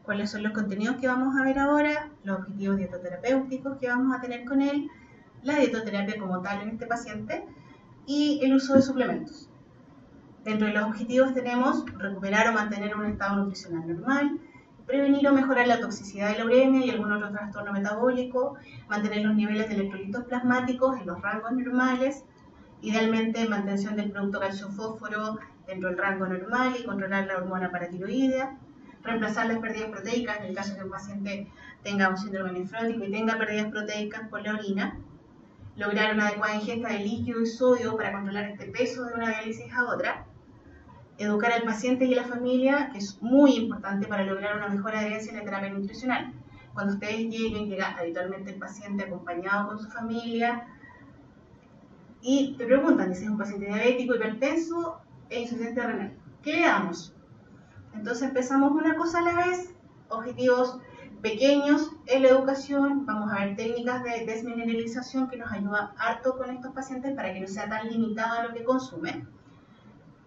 cuáles son los contenidos que vamos a ver ahora, los objetivos dietoterapéuticos que vamos a tener con él, la dietoterapia como tal en este paciente y el uso de suplementos. Dentro de los objetivos tenemos recuperar o mantener un estado nutricional normal, prevenir o mejorar la toxicidad de la uremia y algún otro trastorno metabólico, mantener los niveles de electrolitos plasmáticos en los rangos normales, idealmente mantención del producto calcio-fósforo dentro del rango normal y controlar la hormona paratiroidea, reemplazar las pérdidas proteicas en el caso de que un paciente tenga un síndrome nefrótico y tenga pérdidas proteicas por la orina, lograr una adecuada ingesta de líquido y sodio para controlar este peso de una diálisis a otra, educar al paciente y a la familia, que es muy importante para lograr una mejor adherencia en la terapia nutricional. Cuando ustedes llega habitualmente el paciente acompañado con su familia y te preguntan si es un paciente diabético, hipertenso e insuficiente renal. ¿Qué le damos? Entonces empezamos una cosa a la vez, objetivos pequeños en la educación, vamos a ver técnicas de desmineralización que nos ayuda harto con estos pacientes para que no sea tan limitado a lo que consume.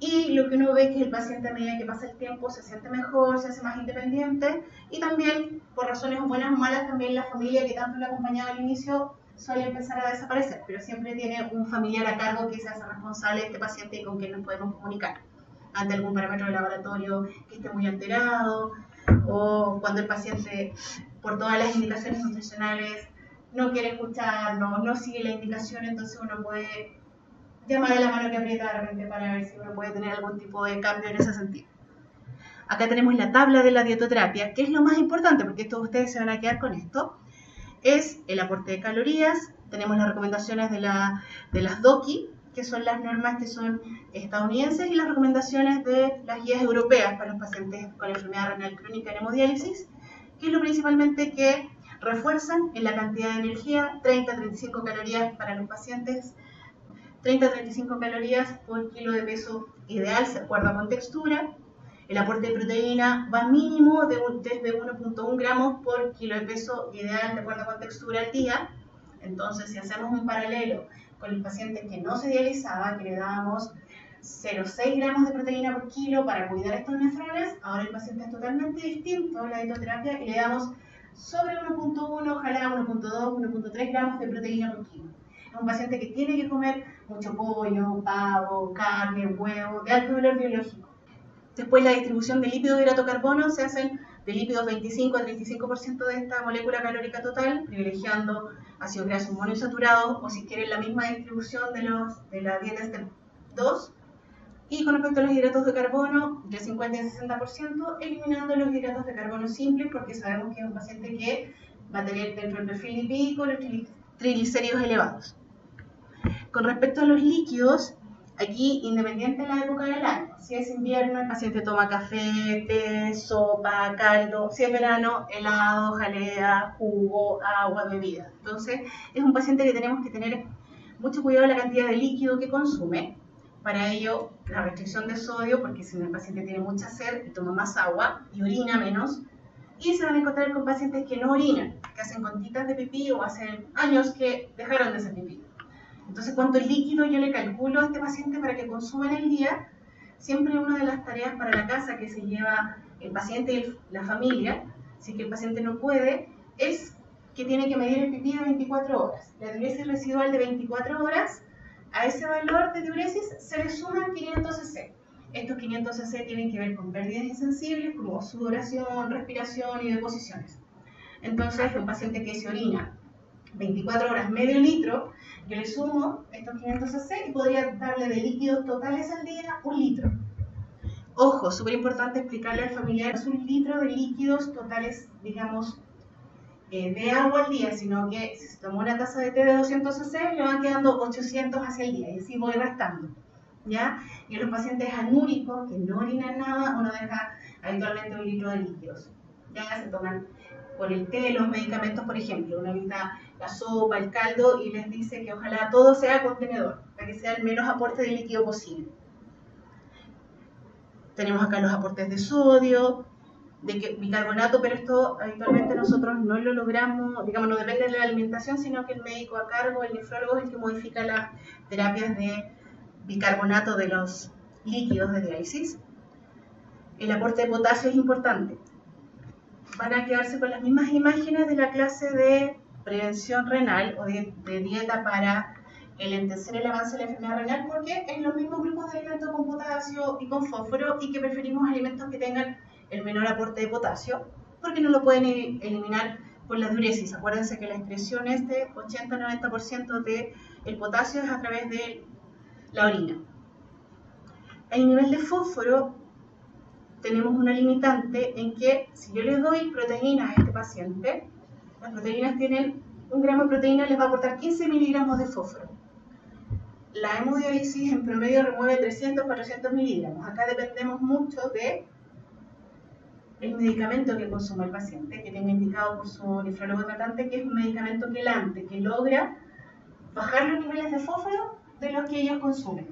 Y lo que uno ve es que el paciente a medida que pasa el tiempo se siente mejor, se hace más independiente y también, por razones buenas o malas, también la familia que tanto le acompañaba al inicio suele empezar a desaparecer, pero siempre tiene un familiar a cargo que se hace responsable de este paciente y con quien nos podemos comunicar ante algún parámetro de laboratorio que esté muy alterado o cuando el paciente, por todas las indicaciones nutricionales, no quiere escucharnos, no sigue la indicación, entonces uno puede llamar a la mano que aprieta de repente para ver si uno puede tener algún tipo de cambio en ese sentido. Acá tenemos la tabla de la dietoterapia, que es lo más importante, porque todos ustedes se van a quedar con esto. Es el aporte de calorías, tenemos las recomendaciones de las DOCI, que son las normas que son estadounidenses, y las recomendaciones de las guías europeas para los pacientes con enfermedad renal crónica en hemodiálisis, que es lo principalmente que refuerzan en la cantidad de energía, 30 a 35 calorías para los pacientes, 30 a 35 calorías por kilo de peso ideal, de acuerdo con textura. El aporte de proteína va mínimo desde 1.1 gramos por kilo de peso ideal, de acuerdo con textura al día. Entonces, si hacemos un paralelo con el paciente que no se dializaba, que le dábamos 0,6 gramos de proteína por kilo para cuidar estos nefrones, ahora el paciente es totalmente distinto a la dietoterapia y le damos sobre 1.1, ojalá 1.2, 1.3 gramos de proteína por kilo. Es un paciente que tiene que comer mucho pollo, pavo, carne, huevo, de alto valor biológico. Después la distribución de lípido de hidrato carbono se hacen de lípidos 25 a 35% de esta molécula calórica total, privilegiando ácidos grasos monoinsaturados o si quieren la misma distribución de la dieta STEP 2. Y con respecto a los hidratos de carbono, de 50 y 60%, eliminando los hidratos de carbono simples porque sabemos que es un paciente que va a tener dentro del perfil lipídico los triglicéridos elevados. Con respecto a los líquidos, aquí, independiente de la época del año, si es invierno, el paciente toma café, té, sopa, caldo, si es verano, helado, jalea, jugo, agua, bebida. Entonces, es un paciente que tenemos que tener mucho cuidado de la cantidad de líquido que consume. Para ello, la restricción de sodio, porque si el paciente tiene mucha sed y toma más agua y orina menos, y se van a encontrar con pacientes que no orinan, que hacen contitas de pipí o hacen años que dejaron de hacer pipí. Entonces, ¿cuánto líquido yo le calculo a este paciente para que consuma en el día? Siempre una de las tareas para la casa que se lleva el paciente y la familia, si es que el paciente no puede, es que tiene que medir el pipí de 24 horas. La diuresis residual de 24 horas, a ese valor de diuresis se le suman 500 cc. Estos 500 cc tienen que ver con pérdidas insensibles como sudoración, respiración y deposiciones. Entonces, un paciente que se orina 24 horas, medio litro, yo le sumo estos 500 cc y podría darle de líquidos totales al día 1 litro. Ojo, súper importante explicarle al familiar, no es 1 litro de líquidos totales, digamos, de agua al día, sino que si se tomó una taza de té de 200 cc, le van quedando 800 hacia el día, y así voy restando, ¿ya? Y en los pacientes anúricos, que no orinan nada, uno deja habitualmente 1 litro de líquidos. Ya se toman con el té, los medicamentos, por ejemplo, uno evita la sopa, el caldo, y les dice que ojalá todo sea contenedor, para que sea el menos aporte de líquido posible. Tenemos acá los aportes de sodio, de bicarbonato, pero esto habitualmente nosotros no lo logramos, digamos, no depende de la alimentación, sino que el médico a cargo, el nefrólogo, es el que modifica las terapias de bicarbonato de los líquidos de diálisis. El aporte de potasio es importante. van a quedarse con las mismas imágenes de la clase de prevención renal o de dieta para enlentecer el avance de la enfermedad renal, porque es los mismos grupos de alimentos con potasio y con fósforo y que preferimos alimentos que tengan el menor aporte de potasio, porque no lo pueden eliminar por la diuresis. Acuérdense que la excreción es de 80-90% del potasio es a través de la orina. El nivel de fósforo tenemos una limitante en que si yo le doy proteínas a este paciente, las proteínas tienen, 1 gramo de proteína les va a aportar 15 miligramos de fósforo. La hemodiálisis en promedio remueve 300-400 miligramos. Acá dependemos mucho de el medicamento que consuma el paciente, que tenga indicado por su nefrólogo tratante, que es un medicamento quelante, que logra bajar los niveles de fósforo de los que ellos consumen.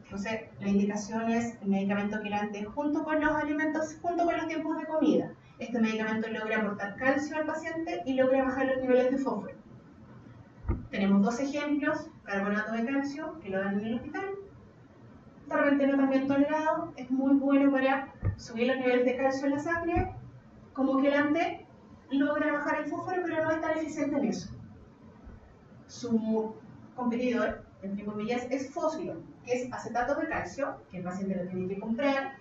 Entonces, la indicación es el medicamento quelante junto con los alimentos, junto con los tiempos de comida. Este medicamento logra aportar calcio al paciente y logra bajar los niveles de fósforo. Tenemos 2 ejemplos: carbonato de calcio, que lo dan en el hospital. Tarbenteno también tolerado, es muy bueno para subir los niveles de calcio en la sangre. Como quelante logra bajar el fósforo, pero no es tan eficiente en eso. Su competidor, entre comillas, es fósforo, que es acetato de calcio, que el paciente lo tiene que comprar,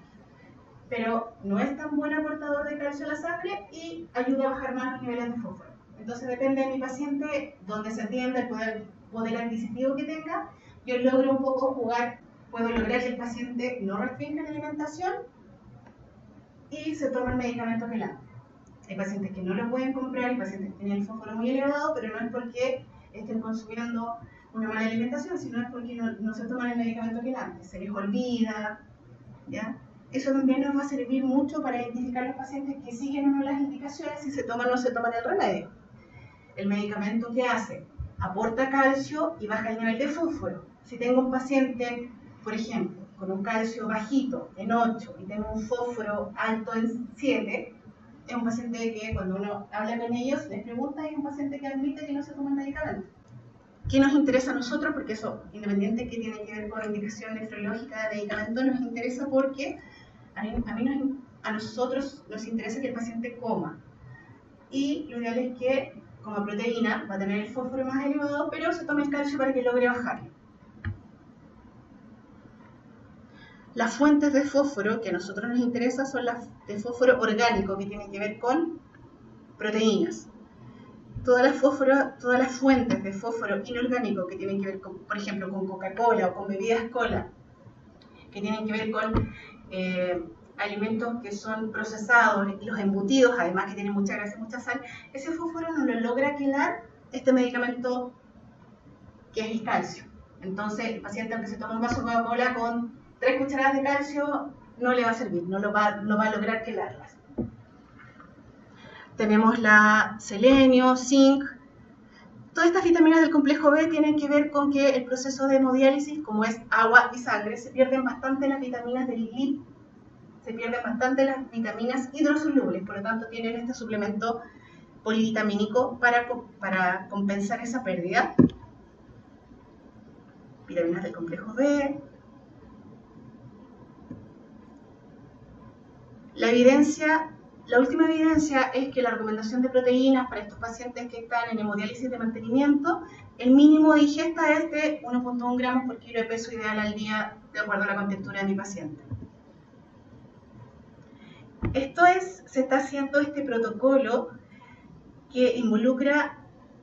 pero no es tan buen aportador de calcio a la sangre y ayuda a bajar más los niveles de fósforo. Entonces depende de mi paciente, donde se atienda, el poder adquisitivo que tenga, yo logro un poco jugar, puedo lograr que el paciente no restrinja la alimentación y se toma el medicamento quelante. Hay pacientes que no lo pueden comprar, hay pacientes que tienen el fósforo muy elevado, pero no es porque estén consumiendo una mala alimentación, sino es porque no se toman el medicamento quelante, se les olvida, ¿ya? Eso también nos va a servir mucho para identificar los pacientes que siguen o no las indicaciones, si se toman o no se toman el remedio. El medicamento, ¿qué hace? Aporta calcio y baja el nivel de fósforo. Si tengo un paciente, por ejemplo, con un calcio bajito en 8 y tengo un fósforo alto en 7, es un paciente que cuando uno habla con ellos, les pregunta, es un paciente que admite que no se toma el medicamento. ¿Qué nos interesa a nosotros? Porque eso, independiente que tiene que ver con indicación nefrológica de medicamento, nos interesa porque a nosotros nos interesa que el paciente coma. Y lo ideal es que coma proteína, va a tener el fósforo más elevado, pero se tome el calcio para que logre bajarlo. Las fuentes de fósforo que a nosotros nos interesan son las de fósforo orgánico, que tienen que ver con proteínas. Todas las fuentes de fósforo inorgánico que tienen que ver con, por ejemplo, con Coca-Cola o con bebidas cola, que tienen que ver con alimentos que son procesados, los embutidos, además que tienen mucha grasa y mucha sal, ese fósforo no lo logra quelar este medicamento que es el calcio. Entonces, el paciente, aunque se toma un vaso de Coca-Cola con 3 cucharadas de calcio, no le va a servir, no va a lograr quelarlas. Tenemos la selenio, zinc. Todas estas vitaminas del complejo B tienen que ver con que el proceso de hemodiálisis, como es agua y sangre, se pierden bastante las vitaminas del LIP, se pierden bastante las vitaminas hidrosolubles, por lo tanto tienen este suplemento polivitamínico para compensar esa pérdida. Vitaminas del complejo B. La última evidencia es que la recomendación de proteínas para estos pacientes que están en hemodiálisis de mantenimiento, el mínimo de ingesta es de 1.1 gramos por kilo de peso ideal al día, de acuerdo a la contextura de mi paciente. Se está haciendo este protocolo que involucra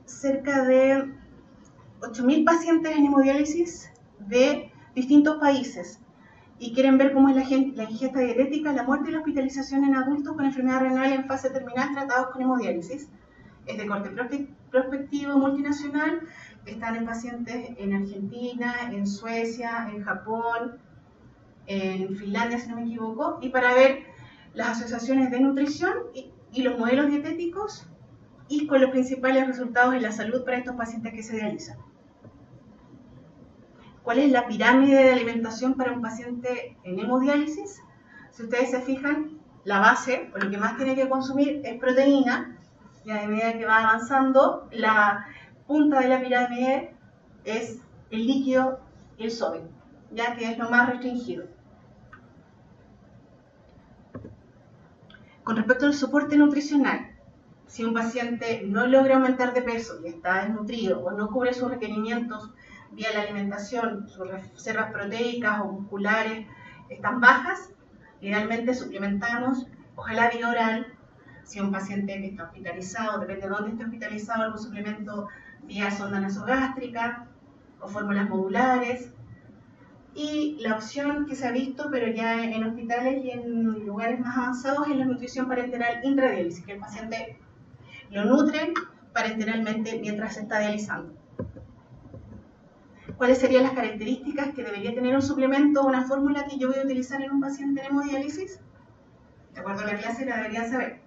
cerca de 8.000 pacientes en hemodiálisis de distintos países y quieren ver cómo es la ingesta dietética, la muerte y la hospitalización en adultos con enfermedad renal en fase terminal tratados con hemodiálisis. Es de corte prospectivo multinacional, están en pacientes en Argentina, en Suecia, en Japón, en Finlandia, si no me equivoco, y para ver las asociaciones de nutrición y los modelos dietéticos y con los principales resultados en la salud para estos pacientes que se dializan. ¿Cuál es la pirámide de alimentación para un paciente en hemodiálisis? Si ustedes se fijan, la base, o lo que más tiene que consumir, es proteína, y a medida que va avanzando, la punta de la pirámide es el líquido y el sodio, ya que es lo más restringido. Con respecto al soporte nutricional, si un paciente no logra aumentar de peso y está desnutrido o no cubre sus requerimientos vía la alimentación, sus reservas proteicas o musculares están bajas, idealmente suplementamos, ojalá vía oral. Si un paciente que está hospitalizado, depende de dónde esté hospitalizado, algún suplemento vía sonda nasogástrica o fórmulas modulares. Y la opción que se ha visto, pero ya en hospitales y en lugares más avanzados, es la nutrición parenteral intradiálisis, que el paciente lo nutren parenteralmente mientras se está dializando. ¿Cuáles serían las características que debería tener un suplemento o una fórmula que yo voy a utilizar en un paciente en hemodiálisis? De acuerdo a la clase la debería saber.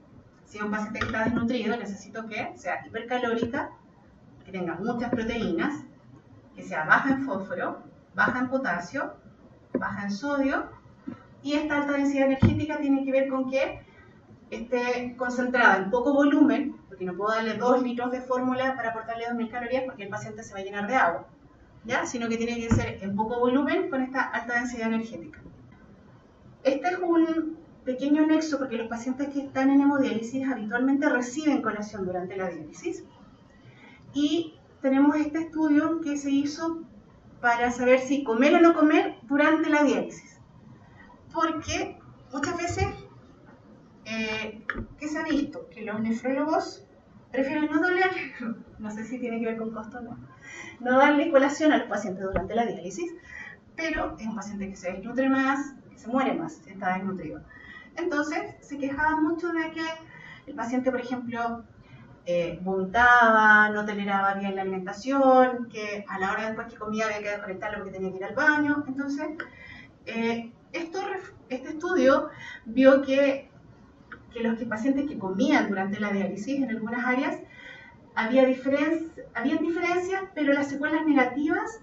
Si un paciente que está desnutrido, necesito que sea hipercalórica, que tenga muchas proteínas, que sea baja en fósforo, baja en potasio, baja en sodio, y esta alta densidad energética tiene que ver con que esté concentrada en poco volumen, porque no puedo darle 2 litros de fórmula para aportarle 2000 calorías porque el paciente se va a llenar de agua, ¿ya? Sino que tiene que ser en poco volumen con esta alta densidad energética. Este es un pequeño nexo porque los pacientes que están en hemodiálisis habitualmente reciben colación durante la diálisis, y tenemos este estudio que se hizo para saber si comer o no comer durante la diálisis, porque muchas veces ¿qué se ha visto? Que los nefrólogos prefieren no darle, no sé si tiene que ver con costo o no darle colación a los pacientes durante la diálisis, pero es un paciente que se desnutre más, que se muere más si está desnutrido. Entonces se quejaban mucho de que el paciente, por ejemplo, vomitaba, no toleraba bien la alimentación, que a la hora después que comía había que desconectarlo porque tenía que ir al baño. Entonces, este estudio vio que los pacientes que comían durante la diálisis en algunas áreas habían diferencias, pero las secuelas negativas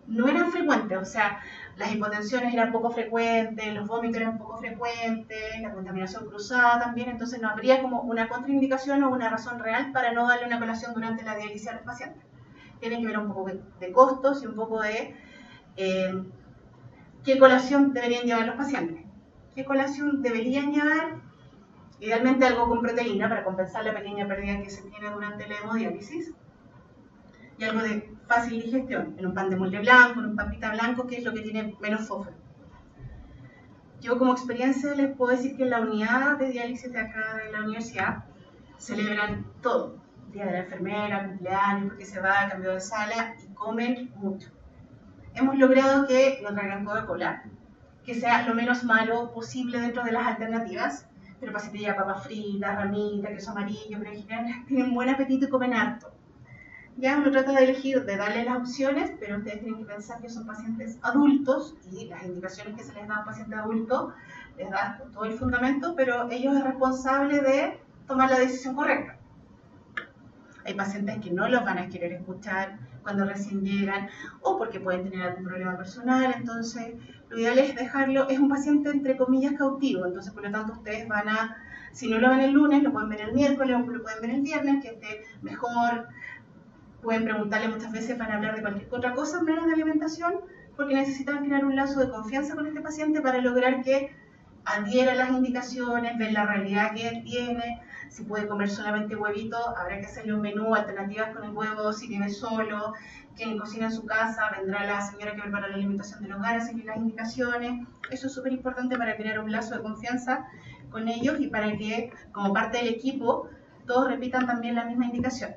no eran frecuentes, o sea, las hipotensiones eran poco frecuentes, los vómitos eran poco frecuentes, la contaminación cruzada también, entonces no habría como una contraindicación o una razón real para no darle una colación durante la diálisis a los pacientes. Tiene que ver un poco de costos y un poco de qué colación deberían llevar los pacientes. ¿Qué colación deberían llevar? Idealmente algo con proteína para compensar la pequeña pérdida que se tiene durante la hemodiálisis, y algo de fácil digestión, en un pan de molde blanco, en un pan pita blanco, que es lo que tiene menos fósforo. Yo como experiencia les puedo decir que en la unidad de diálisis de acá de la universidad celebran todo, día de la enfermera, cumpleaños, porque se va a cambio de sala, y comen mucho. Hemos logrado que no traigan Coca-Cola, que sea lo menos malo posible dentro de las alternativas, pero el paciente lleva papas fritas, ramitas, queso amarillo, pero en general tienen buen apetito y comen harto. Ya uno trata de elegir, de darle las opciones, pero ustedes tienen que pensar que son pacientes adultos y las indicaciones que se les da a un paciente adulto les da todo el fundamento, pero ellos es responsable de tomar la decisión correcta. Hay pacientes que no los van a querer escuchar cuando recién llegan o porque pueden tener algún problema personal, entonces lo ideal es dejarlo, es un paciente entre comillas cautivo, entonces por lo tanto ustedes van a, si no lo ven el lunes, lo pueden ver el miércoles o lo pueden ver el viernes, que esté mejor. Pueden preguntarle muchas veces para hablar de cualquier otra cosa menos de alimentación, porque necesitan crear un lazo de confianza con este paciente para lograr que adhiera a las indicaciones, ver la realidad que él tiene. Si puede comer solamente huevito, habrá que hacerle un menú, alternativas con el huevo, si vive solo, quien cocina en su casa, vendrá la señora que prepara la alimentación del hogar a seguir las indicaciones. Eso es súper importante para crear un lazo de confianza con ellos y para que, como parte del equipo, todos repitan también la misma indicación.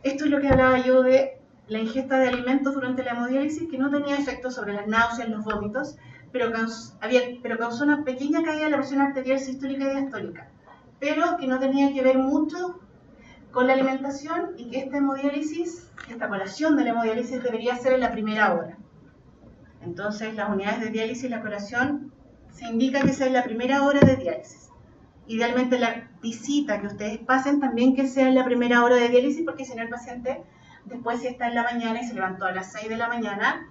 Esto es lo que hablaba yo de la ingesta de alimentos durante la hemodiálisis, que no tenía efecto sobre las náuseas, los vómitos, pero causó una pequeña caída de la presión arterial sistólica y diastólica, pero que no tenía que ver mucho con la alimentación, y que esta colación de la hemodiálisis debería ser en la primera hora. Entonces, las unidades de diálisis y la colación se indica que sea en la primera hora de diálisis. Idealmente la visita que ustedes pasen también que sea en la primera hora de diálisis, porque si no el paciente después, si está en la mañana y se levantó a las 6 de la mañana,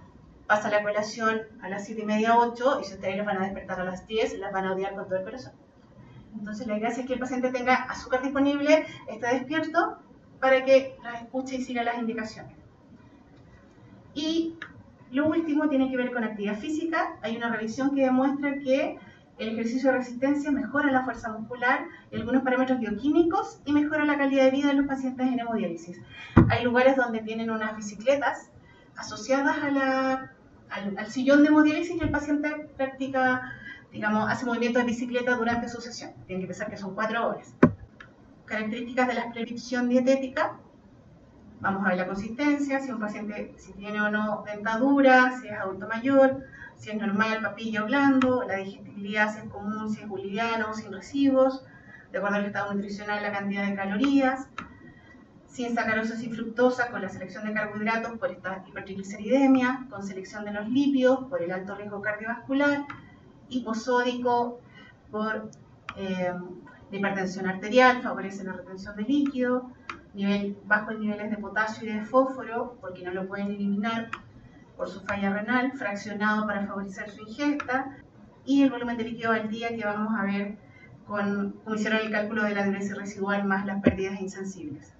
pasa la colación a las 7:30, 8, y si ustedes los van a despertar a las 10, las van a odiar con todo el corazón. Entonces la idea es que el paciente tenga azúcar disponible, esté despierto, para que las escuche y siga las indicaciones. Y lo último tiene que ver con actividad física. Hay una revisión que demuestra que El ejercicio de resistencia mejora la fuerza muscular y algunos parámetros bioquímicos y mejora la calidad de vida de los pacientes en hemodiálisis. Hay lugares donde tienen unas bicicletas asociadas al sillón de hemodiálisis y el paciente practica, digamos, hace movimientos de bicicleta durante su sesión. Tienen que pensar que son 4 horas. Características de la prescripción dietética. Vamos a ver la consistencia, si un paciente si tiene o no dentadura, si es adulto mayor, si es normal, papilla o blando, la digestibilidad, si es común, si es boliviano, sin residuos, de acuerdo al estado nutricional, la cantidad de calorías, sin sacarosa y fructosa, con la selección de carbohidratos por esta hipertrigliceridemia, con selección de los lípidos por el alto riesgo cardiovascular, hiposódico por la hipertensión arterial, favorece la retención de líquido, bajos niveles de potasio y de fósforo, porque no lo pueden eliminar por su falla renal, fraccionado para favorecer su ingesta, y el volumen de líquido al día que vamos a ver como hicieron el cálculo de la diuresis residual más las pérdidas insensibles.